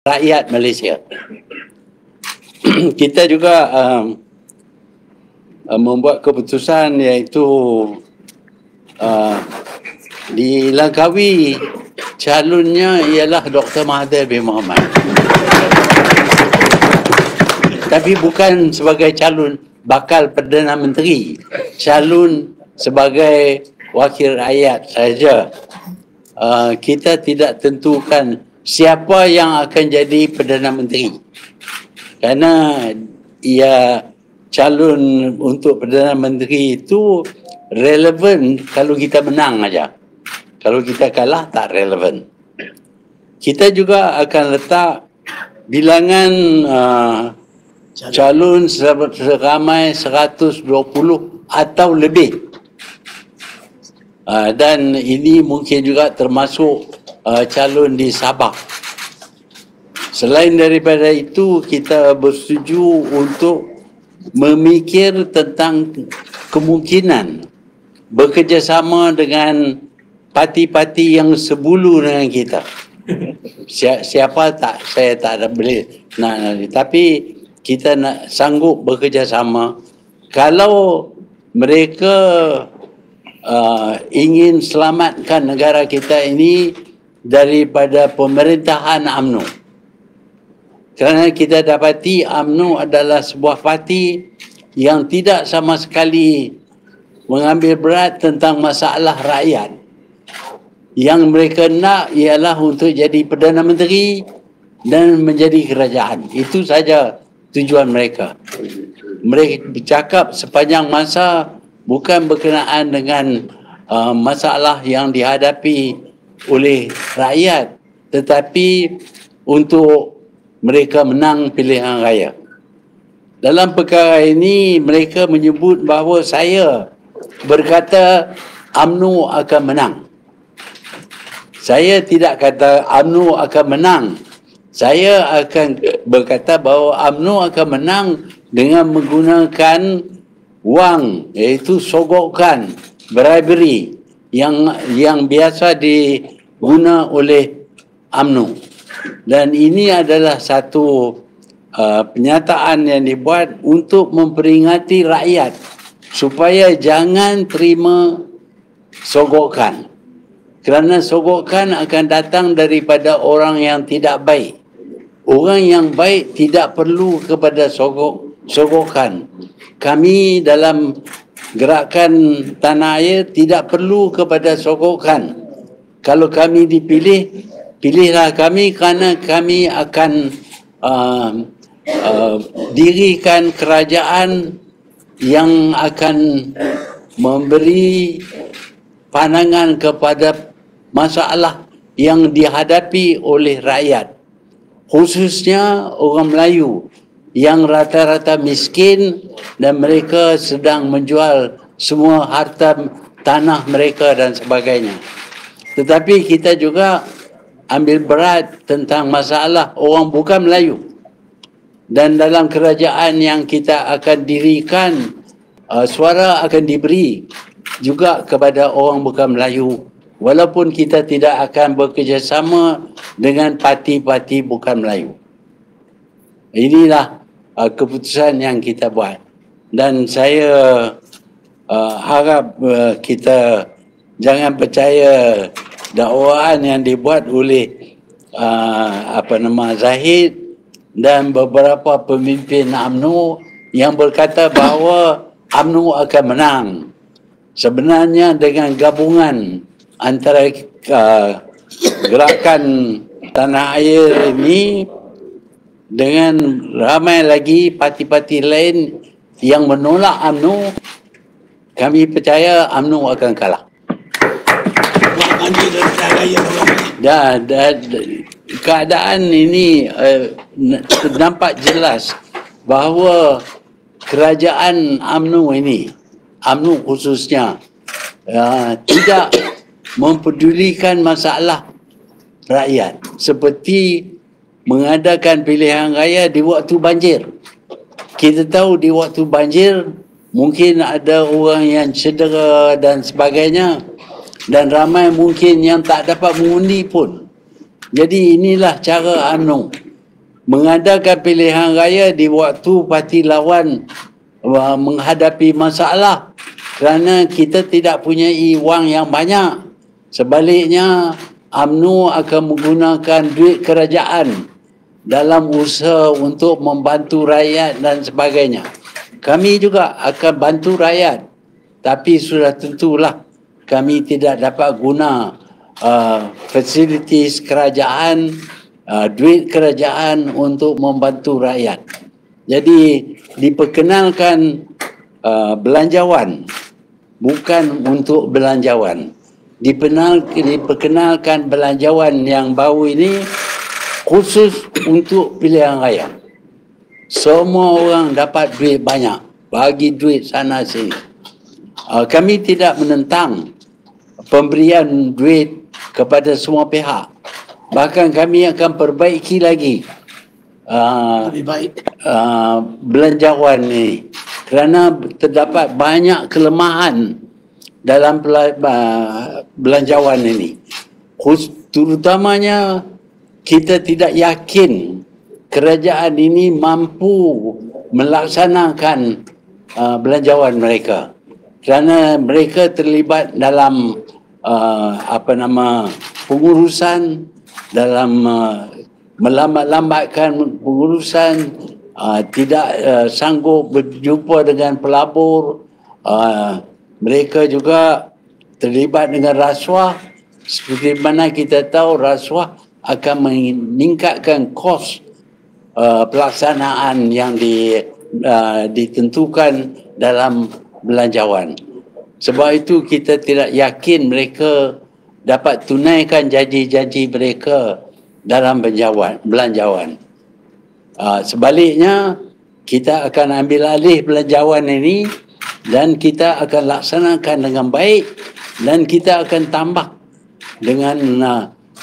rakyat Malaysia. Kita juga membuat keputusan iaitu dilangkaui calonnya ialah Dr Mahathir Mohamad. Tapi bukan sebagai calon bakal Perdana Menteri, calon sebagai wakil rakyat saja. Kita tidak tentukan siapa yang akan jadi Perdana Menteri, kerana ia calon untuk Perdana Menteri itu relevan kalau kita menang aja. Kalau kita kalah tak relevan. Kita juga akan letak bilangan calon seramai 120 atau lebih. Dan ini mungkin juga termasuk calon di Sabah. Selain daripada itu, kita bersetuju untuk memikir tentang kemungkinan bekerjasama dengan parti-parti yang sebulu dengan kita. Siapa tak, saya tak ada boleh nak, tapi kita nak sanggup bekerjasama kalau mereka ingin selamatkan negara kita ini daripada pemerintahan UMNO. Kerana kita dapati UMNO adalah sebuah parti yang tidak sama sekali mengambil berat tentang masalah rakyat. Yang mereka nak ialah untuk jadi Perdana Menteri dan menjadi kerajaan. Itu saja tujuan mereka. Mereka bercakap sepanjang masa bukan berkenaan dengan masalah yang dihadapi oleh rakyat, tetapi untuk mereka menang pilihan raya. Dalam perkara ini, mereka menyebut bahawa saya berkata UMNO akan menang. Saya tidak kata UMNO akan menang. Saya akan berkata bahawa UMNO akan menang dengan menggunakan wang, iaitu sogokan, bribery yang biasa diguna oleh UMNO. Dan ini adalah satu penyataan yang dibuat untuk memperingati rakyat supaya jangan terima sogokan. Kerana sogokan akan datang daripada orang yang tidak baik. Orang yang baik tidak perlu kepada sogokan. Kami dalam Gerakan Tanah Air tidak perlu kepada sogokan. Kalau kami dipilih, pilihlah kami kerana kami akan dirikan kerajaan yang akan memberi pandangan kepada masalah yang dihadapi oleh rakyat, khususnya orang Melayu yang rata-rata miskin dan mereka sedang menjual semua harta tanah mereka dan sebagainya. Tetapi kita juga ambil berat tentang masalah orang bukan Melayu. Dan dalam kerajaan yang kita akan dirikan, suara akan diberi juga kepada orang bukan Melayu. Walaupun kita tidak akan bekerjasama dengan parti-parti bukan Melayu. Inilah keputusan yang kita buat. Dan saya harap kita jangan percaya dakwaan yang dibuat oleh Zahid dan beberapa pemimpin UMNO yang berkata bahawa UMNO akan menang. Sebenarnya dengan gabungan antara Gerakan Tanah Air ini dengan ramai lagi parti-parti lain yang menolak UMNO, kami percaya UMNO akan kalah. Dan keadaan ini nampak jelas bahawa kerajaan UMNO ini, UMNO khususnya, tidak mempedulikan masalah rakyat seperti mengadakan pilihan raya di waktu banjir. Kita tahu di waktu banjir mungkin ada orang yang cedera dan sebagainya, dan ramai mungkin yang tak dapat mengundi pun. Jadi inilah cara UMNO mengadakan pilihan raya di waktu parti lawan menghadapi masalah kerana kita tidak punya wang yang banyak. Sebaliknya, UMNO akan menggunakan duit kerajaan dalam usaha untuk membantu rakyat dan sebagainya. Kami juga akan bantu rakyat, tapi sudah tentulah kami tidak dapat guna fasilitis kerajaan, duit kerajaan untuk membantu rakyat. Jadi diperkenalkan belanjawan, bukan untuk belanjawan. Diperkenalkan belanjawan yang baru ini khusus untuk pilihan raya. Semua orang dapat duit banyak, bagi duit sana sini. Kami tidak menentang pemberian duit kepada semua pihak. Bahkan kami akan perbaiki lagi lebih baik belanjawan ini, kerana terdapat banyak kelemahan dalam belanjawan ini. Terutamanya kita tidak yakin kerajaan ini mampu melaksanakan belanjawan mereka, kerana mereka terlibat dalam pengurusan, dalam melambat-lambatkan pengurusan, tidak sanggup berjumpa dengan pelabur. Mereka juga terlibat dengan rasuah. Seperti mana kita tahu, rasuah akan meningkatkan kos pelaksanaan yang ditentukan dalam belanjawan. Sebab itu kita tidak yakin mereka dapat tunaikan janji-janji mereka dalam belanjawan. Sebaliknya, kita akan ambil alih belanjawan ini dan kita akan laksanakan dengan baik, dan kita akan tambah dengan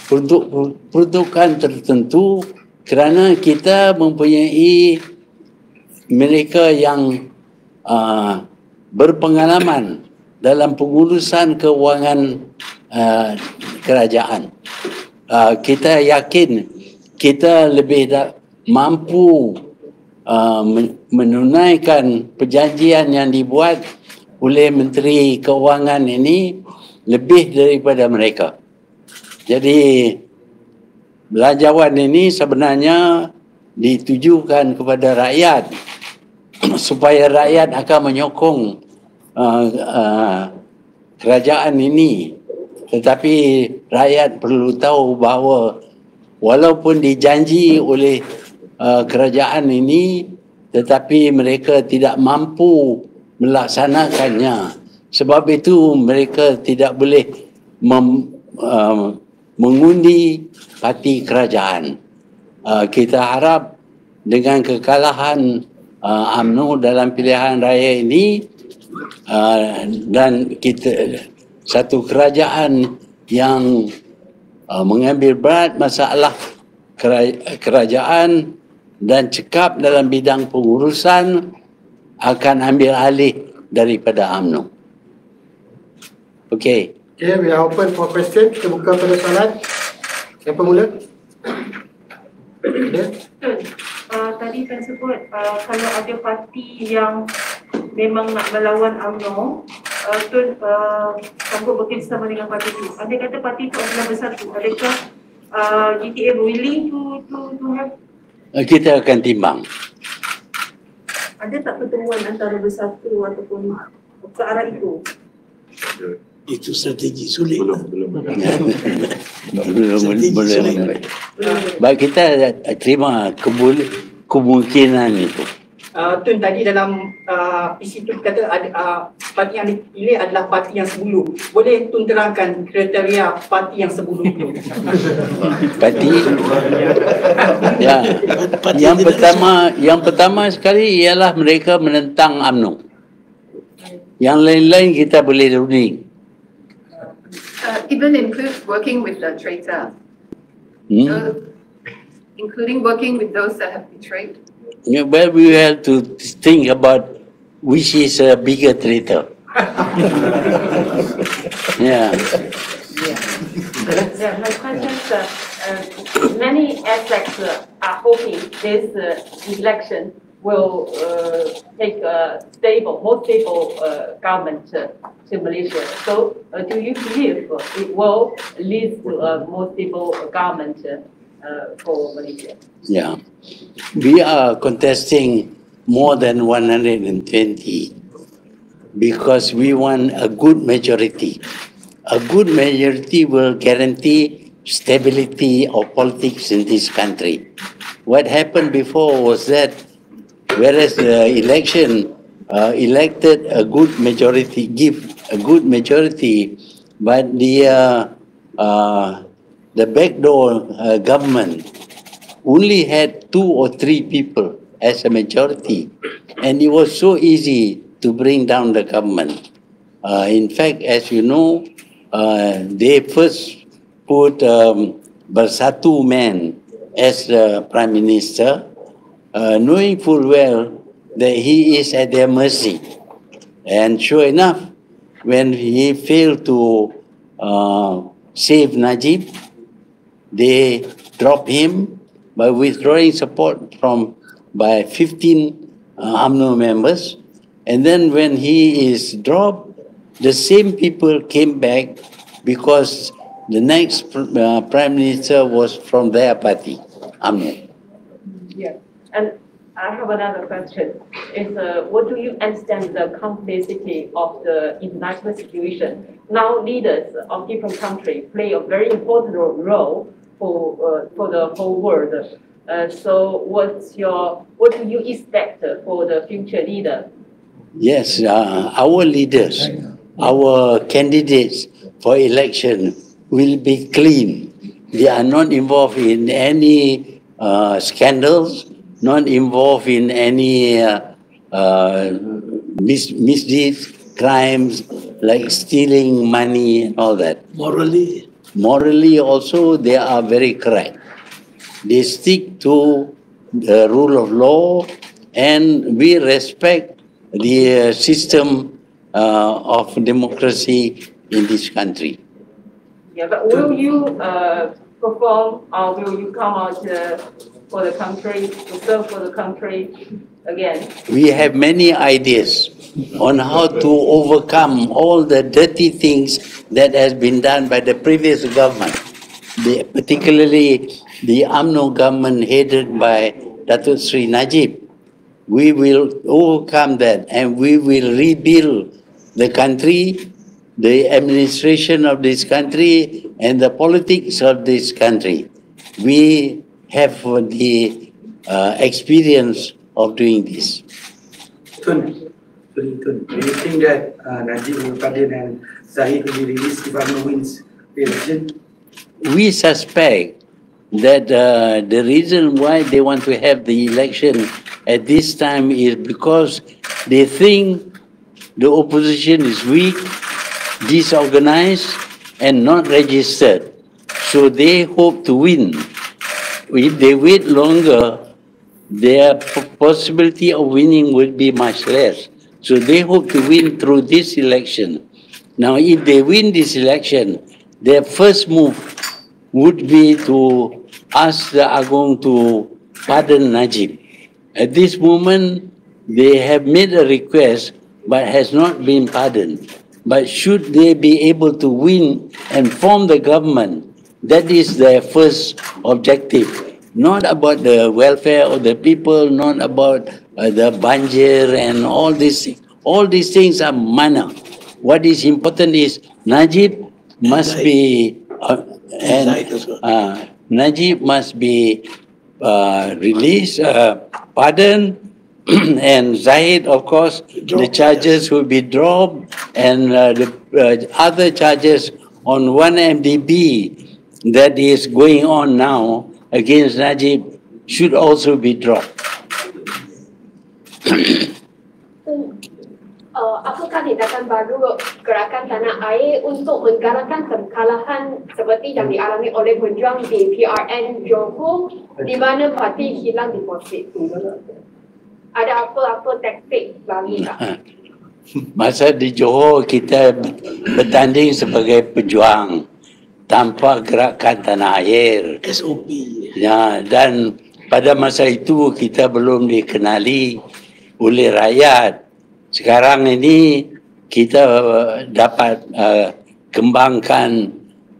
peruntukan tertentu, kerana kita mempunyai mereka yang berpengalaman dalam pengurusan keuangan kerajaan. Kita yakin kita lebih mampu menunaikan perjanjian yang dibuat oleh Menteri Keuangan ini lebih daripada mereka. Jadi belanjawan ini sebenarnya ditujukan kepada rakyat supaya rakyat akan menyokong kerajaan ini. Tetapi rakyat perlu tahu bahawa walaupun dijanji oleh kerajaan ini, tetapi mereka tidak mampu melaksanakannya. Sebab itu mereka tidak boleh mengundi parti kerajaan. Kita harap dengan kekalahan UMNO dalam pilihan raya ini, dan kita satu kerajaan yang mengambil berat masalah kerajaan dan cekap dalam bidang pengurusan, akan ambil alih daripada UMNO. Okey. Okay, we are open for question. Kita buka pada soalan. Siapa mula? Tadi saya sebut kalau ada parti yang memang nak melawan UMNO, Tun sanggup bekerjasama dengan parti itu. Anda kata parti itu adalah bersatu. Adakah GTA willing to have? Kita akan timbang. Ada tak pertemuan antara bersatu ataupun ke arah itu? Itu strategi sulit. Belum. Baik, kita terima kemungkinan itu. Tun, tadi dalam isi tu kata ada parti yang dipilih adalah parti yang sebulu. Boleh Tun terangkan kriteria parti yang sebulu itu? Parti ya. Yang pertama sekali ialah mereka menentang UMNO. Yang lain-lain kita boleh runding. Even include working with the traitor, including working with those that have betrayed. Yeah, well, we have to think about which is a bigger traitor. Yeah. Yeah, my question is, many aspects are hoping this election will take a more stable government to Malaysia. So, do you believe it will lead to a more stable government for Malaysia? Yeah. We are contesting more than 120 because we want a good majority. A good majority will guarantee stability of politics in this country. What happened before was that whereas the election elected a good majority, give a good majority, but the backdoor government only had 2 or 3 people as a majority, and it was so easy to bring down the government. In fact, as you know, they first put Bersatu Man as the Prime Minister, knowing full well that he is at their mercy. And sure enough, when he failed to save Najib, they dropped him by withdrawing support by 15 UMNO members. And then when he is dropped, the same people came back because the next Prime Minister was from their party, UMNO. Yeah, and I have another question. Is what do you understand the complexity of the international situation? Now, leaders of different countries play a very important role for the whole world. So, what do you expect for the future leader? Yes, our leaders, our candidates for election will be clean. They are not involved in any scandals, not involved in any misdeeds, crimes like stealing money and all that. Morally also, they are very correct. They stick to the rule of law, and we respect the system of democracy in this country. Yeah, but will you perform or will you come out for the country, to serve for the country again? We have many ideas on how to overcome all the dirty things that has been done by the previous government, particularly the UMNO government headed by Datuk Sri Najib. We will overcome that and we will rebuild the country, the administration of this country, and the politics of this country. We have the experience of doing this. Do you think that Najib will pardon and Zahid will be released if UMNO wins the election? We suspect that the reason why they want to have the election at this time is because they think the opposition is weak, disorganized, and not registered. So they hope to win. If they wait longer, their possibility of winning will be much less. So they hope to win through this election. Now, if they win this election, their first move would be to ask the Agong to pardon Najib. At this moment, they have made a request but has not been pardoned. But should they be able to win and form the government, that is their first objective. Not about the welfare of the people, not about the banjir and all these things. All these things are minor. What is important is Najib must be Najib must be released, pardoned, and Zahid, of course, the charges will be dropped, and the other charges on 1MDB that is going on now against Najib should also be dropped. Apakah tindakan baru Gerakan Tanah Air untuk menggalakkan kekalahan seperti yang dialami oleh pejuang di PRN Johor di mana parti hilang deposit? Ada apa-apa taktik lagi tak? Masa di Johor kita bertanding sebagai pejuang. tanpa Gerakan Tanah Air. SOP. Ya, dan pada masa itu kita belum dikenali oleh rakyat. Sekarang ini kita dapat kembangkan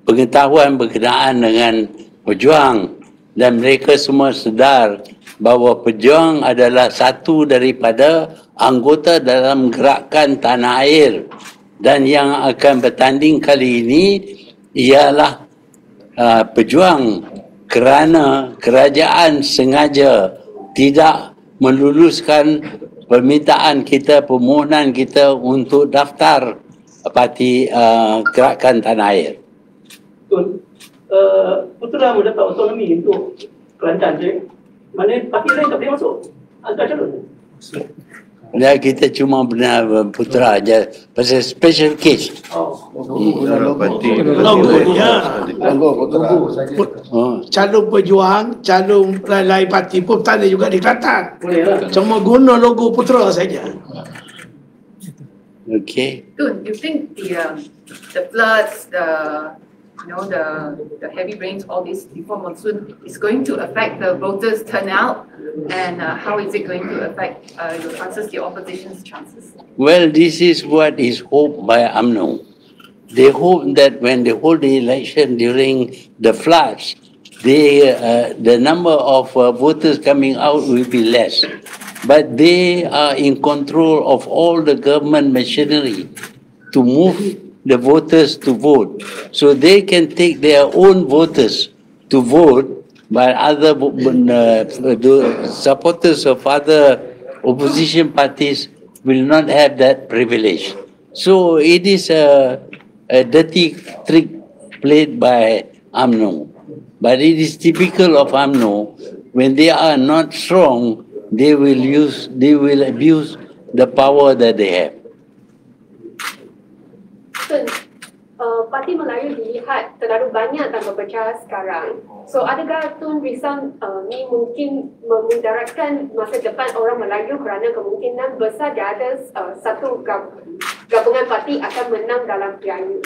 pengetahuan berkenaan dengan pejuang, dan mereka semua sedar bahawa pejuang adalah satu daripada anggota dalam Gerakan Tanah Air, dan yang akan bertanding kali ini ialah pejuang kerana kerajaan sengaja tidak meluluskan permintaan kita, permohonan kita untuk daftar parti Gerakan Tanah Air. Betul. Putera mendapat autonomi untuk Kelantan je. Mana parti lain tak boleh masuk angkat calon. Ya, kita cuma benar putera aja pasal special case. Calon pejuang, calon lain parti pun tak ada juga di Kelantan. Cuma guna logo putera saja. Okay. Tun, you think the floods, the heavy rains, all this before monsoon is going to affect the voters' turnout, and how is it going to affect your chances, the opposition's chances? Well, this is what is hoped by UMNO. They hope that when they hold the election during the floods, the number of voters coming out will be less. But they are in control of all the government machinery to move the voters to vote. So they can take their own voters to vote, but other the supporters of other opposition parties will not have that privilege. So it is a dirty trick played by UMNO. But it is typical of UMNO. When they are not strong, they will abuse the power that they have. Parti Melayu dilihat terlalu banyak dan berpecah sekarang. So adakah Tun risau ni mungkin memudaratkan masa depan orang Melayu kerana kemungkinan besar dia ada satu gabungan parti akan menang dalam PRU?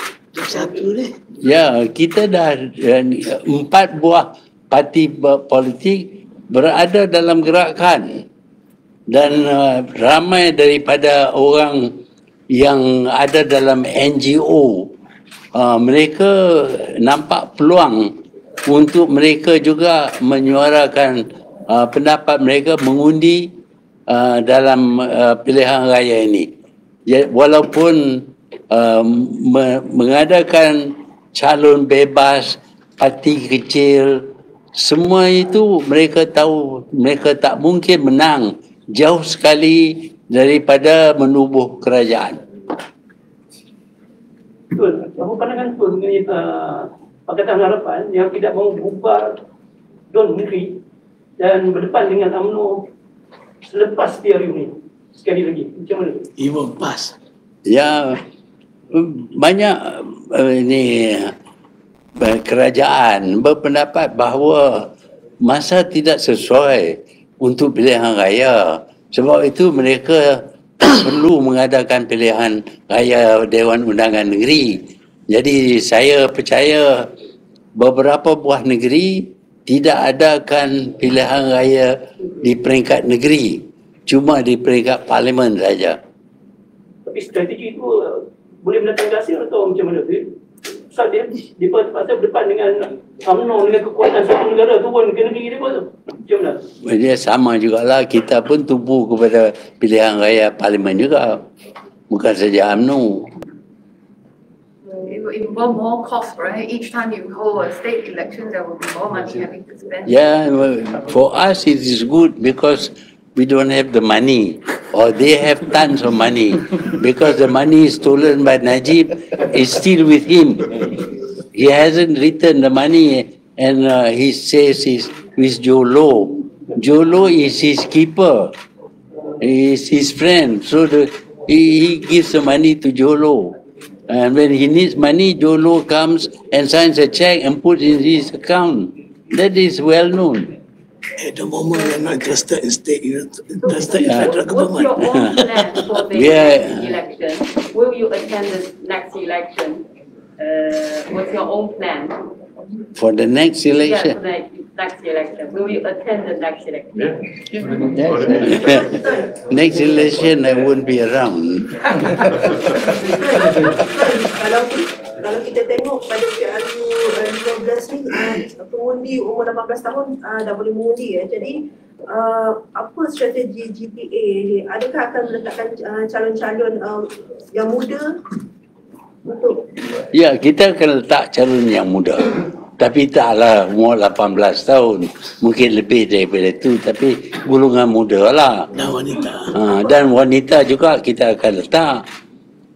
Ya, kita dah 4 buah parti politik berada dalam gerakan, dan ramai daripada orang yang ada dalam NGO, mereka nampak peluang untuk mereka juga menyuarakan pendapat mereka, mengundi dalam pilihan raya ini. Walaupun mengadakan calon bebas, parti kecil, semua itu mereka tahu mereka tak mungkin menang, jauh sekali daripada menubuh kerajaan. Betul. Apa pandangan Tun mengenai Pakatan Harapan yang tidak mahu bubar Don Negeri dan berdepan dengan UMNO selepas PRU ni? Sekali lagi, macam mana? Even pass. Ya, banyak ini kerajaan berpendapat bahawa masa tidak sesuai untuk pilihan raya. Sebab itu mereka perlu mengadakan pilihan raya Dewan Undangan Negeri. Jadi saya percaya beberapa buah negeri tidak adakan pilihan raya di peringkat negeri, cuma di peringkat parlimen saja. Tapi strategi itu boleh mendatangkan hasil atau macam mana? Sebab dia terpaksa berdepan dengan UMNO dengan kekuatan satu negara turun ke negeri dia pun. Macam mana? Dia sama jugalah, kita pun tubuh kepada pilihan raya parlimen juga. Bukan saja UMNO. It will involve more cost, right? Each time you hold a state election, there will be more money having to spend. Yeah, for us it is good because we don't have the money, or they have tons of money, because the money stolen by Najib is still with him. He hasn't returned the money, and he says he's with Jolo. Jolo is his keeper, he is his friend, so he gives the money to Jolo. And when he needs money, Jolo comes and signs a check and puts in his account. That is well known. At the moment, we're not interested in state, interested in federal government. What's your own plan for the next election? Will you attend the next election? what's your own plan? For the next Yeah, election. for the next election. Will you attend the next election? Yes. Next election, I won't be around. Kalau kita tengok pada PRU 15 ni, pengundi umur 18 tahun dah boleh mengundi ya. Jadi apa strategi GPA ni? Adakah akan meletakkan calon-calon yang muda untuk? Ya, kita akan letak calon yang muda. Tapi taklah umur 18 tahun. Mungkin lebih daripada itu. Tapi golongan muda lah. Dan wanita. Dan wanita juga kita akan letak.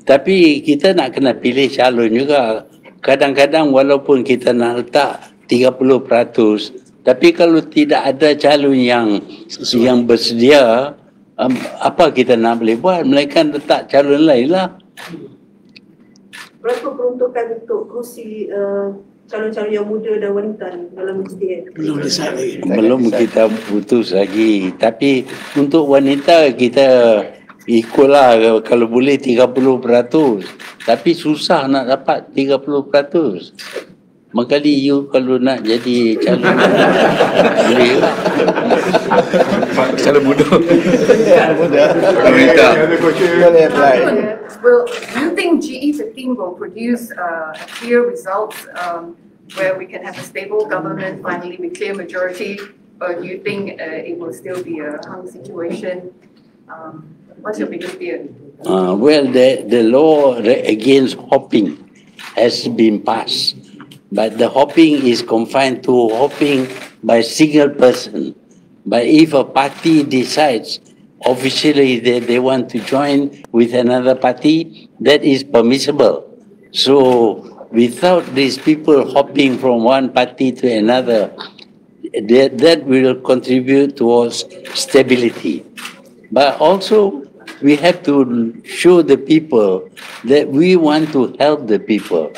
Tapi kita nak kena pilih calon juga. Kadang-kadang walaupun kita nak letak 30%, tapi kalau tidak ada calon yang bersedia, apa kita nak boleh buat? Mereka letak calon lain lah. Berapa peruntukan untuk kerusi calon-calon yang muda dan wanita ni dalam SDN? Belum decide lagi. Belum kita putus lagi. Tapi untuk wanita kita ikut lah, kalau boleh 30%. Tapi susah nak dapat 30%. Makali you kalau nak jadi calon boleh lah. Calon muda. Calon muda. Wanita. Well, do you think GE15 will produce clear results where we can have a stable government finally with clear majority, or do you think it will still be a hung situation? What's your biggest fear? Well, the law against hopping has been passed, but the hopping is confined to hopping by single person. But if a party decides officially that they want to join with another party, that is permissible. So without these people hopping from one party to another, that will contribute towards stability. But also, we have to show the people that we want to help the people,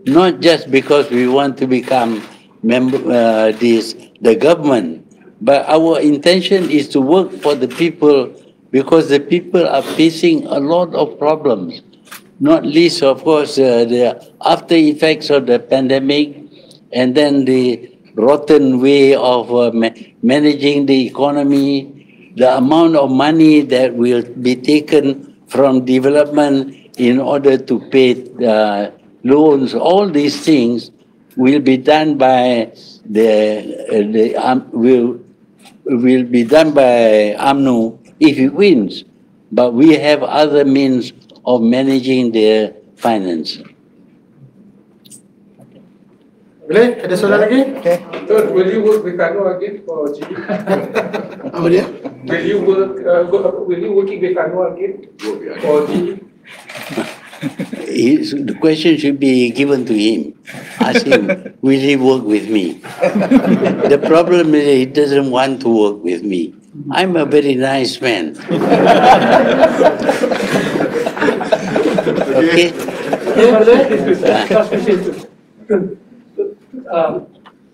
not just because we want to become the government, but our intention is to work for the people, because the people are facing a lot of problems, not least, of course, the after effects of the pandemic, and then the rotten way of managing the economy, the amount of money that will be taken from development in order to pay loans. All these things will be done by will be done by UMNO if it wins. But we have other means of managing their finance. Boleh? Ada soalan lagi? Okay. So, will you work with Anwar again for GP? Apa dia? Will you working with Anwar again for GP? The question should be given to him. Ask him, will he work with me? The problem is he doesn't want to work with me. I'm a very nice man. Okay?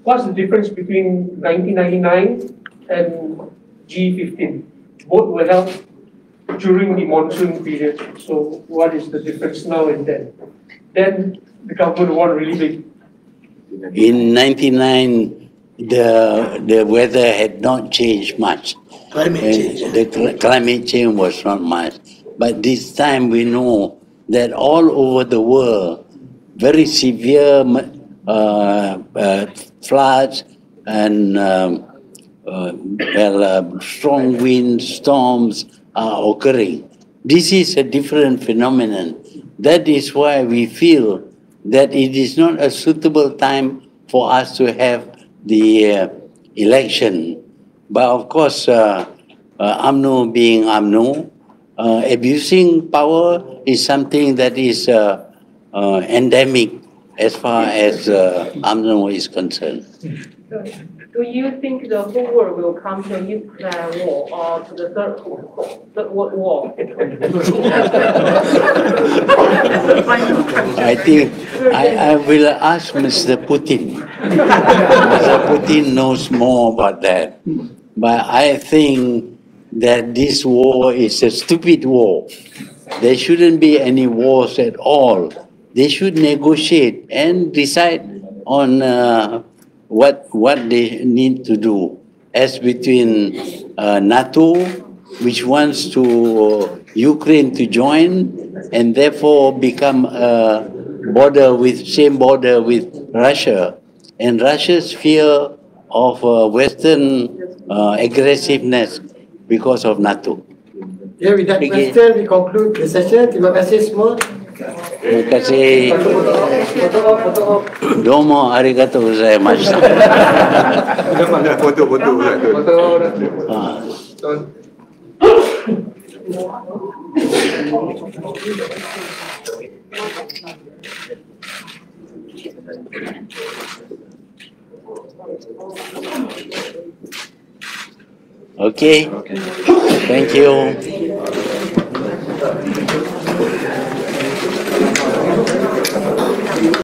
What's the difference between 1999 and G15? Both were held during the monsoon period. So what is the difference now and then? Then the government won really big. In 99, the weather had not changed much. Climate change. The climate change was not much. But this time we know that all over the world, very severe floods and strong winds, storms are occurring. This is a different phenomenon. That is why we feel that it is not a suitable time for us to have the election. But of course, UMNO being UMNO, abusing power is something that is endemic as far as UMNO is concerned. Do you think the whole world will come to a nuclear war or to the third world war? I think I will ask Mr. Putin. Mr. Putin knows more about that. But I think that this war is a stupid war. There shouldn't be any wars at all. they should negotiate and decide on what they need to do. As between NATO, which wants to Ukraine to join and therefore become a same border with Russia, and Russia's fear of Western aggressiveness because of NATO. Yeah, with that question, we conclude the session. Terima kasih semua. Terima kasih. Domo arigatou gozaimasu. Foto. Okay. Thank you.